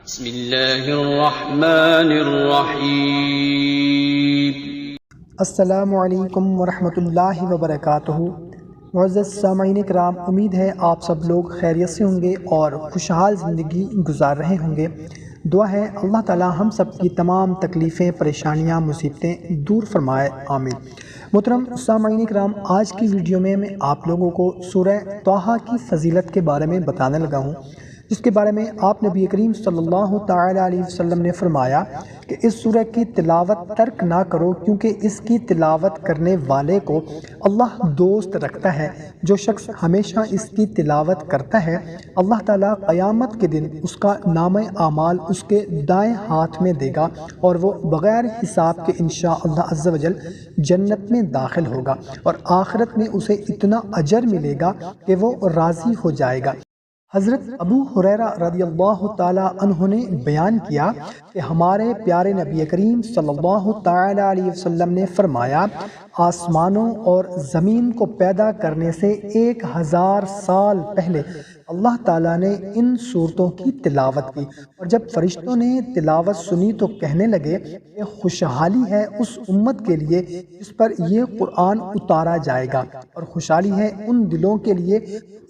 بسم اللہ الرحمن الرحیم۔ السلام علیکم ورحمۃ اللہ وبرکاتہ۔ معزز سامعین کرام، امید ہے آپ سب لوگ خیریت سے ہوں گے اور خوشحال زندگی گزار رہے ہوں گے۔ دعا ہے اللہ تعالی ہم سب کی تمام تکلیفیں، پریشانیاں، مصیبتیں دور فرمائے، آمین۔ محترم سامعین کرام، آج کی ویڈیو میں آپ لوگوں کو سورہ طٰہٰ کی فضیلت کے بارے میں بتانے لگا ہوں، جس کے بارے میں آپ نبی کریم صلی اللہ تعالی علیہ وسلم نے فرمایا کہ اس سورہ کی تلاوت ترک نہ کرو، کیونکہ اس کی تلاوت کرنے والے کو اللہ دوست رکھتا ہے۔ جو شخص ہمیشہ اس کی تلاوت کرتا ہے، اللہ تعالیٰ قیامت کے دن اس کا نامہ اعمال اس کے دائیں ہاتھ میں دے گا اور وہ بغیر حساب کے انشاءاللہ عز و جل جنت میں داخل ہوگا، اور آخرت میں اسے اتنا اجر ملے گا کہ وہ راضی ہو جائے گا۔ حضرت ابو ہریرہ رضی اللہ تعالیٰ عنہ نے بیان کیا کہ ہمارے پیارے نبی کریم صلی اللہ تعالیٰ علیہ وسلم نے فرمایا، آسمانوں اور زمین کو پیدا کرنے سے 1000 سال پہلے اللہ تعالیٰ نے ان صورتوں کی تلاوت کی، اور جب فرشتوں نے تلاوت سنی تو کہنے لگے کہ خوشحالی ہے اس امت کے لیے جس پر یہ قرآن اتارا جائے گا، اور خوشحالی ہے ان دلوں کے لیے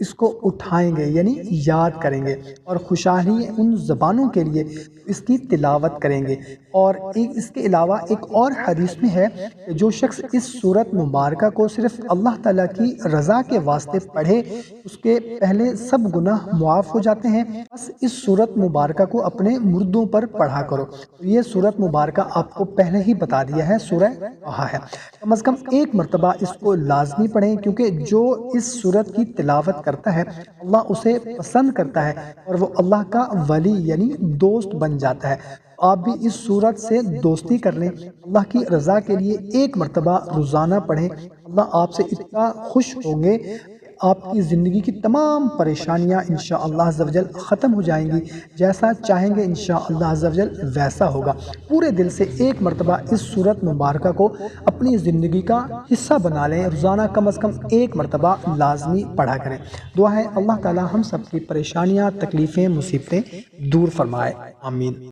اس کو اٹھائیں گے یعنی یاد کریں گے، اور خوشحالی ہے ان زبانوں کے لیے اس کی تلاوت کریں گے۔ اور اس کے علاوہ ایک اور حدیث میں ہے کہ جو شخص اس سورت مبارکہ کو صرف اللہ تعالیٰ کی رضا کے واسطے پڑھے، اس کے پہلے سب گناہ معاف ہو جاتے ہیں۔ بس اس سورت مبارکہ کو اپنے مردوں پر پڑھا کرو۔ یہ سورت مبارکہ آپ کو پہلے ہی بتا دیا ہے، سورہ طٰہٰ ہے۔ کم از کم ایک مرتبہ اس کو لازمی پڑھیں، کیونکہ جو اس سورت کی تلاوت کرتا ہے اللہ اسے پسند کرتا ہے اور وہ اللہ کا ولی یعنی دوست بن جاتا ہے۔ آپ بھی اس سورت سے دوستی کر لیں، اللہ کی رضا کے لیے ایک مرتبہ روزانہ پڑھیں۔ اللہ آپ سے اتنا خوش ہوں گے کہ آپ کی زندگی کی تمام پریشانیاں انشاءاللہ عز و جل ختم ہو جائیں گی، جیسا چاہیں گے انشاءاللہ عز و جل ویسا ہوگا۔ پورے دل سے ایک مرتبہ اس سورت مبارکہ کو اپنی زندگی کا حصہ بنا لیں، روزانہ کم از کم ایک مرتبہ لازمی پڑھا کریں۔ دعا ہے اللہ تعالی ہم سب کی پریشانیاں، تکلیفیں، مصیبتیں دور فرمائے، آمین۔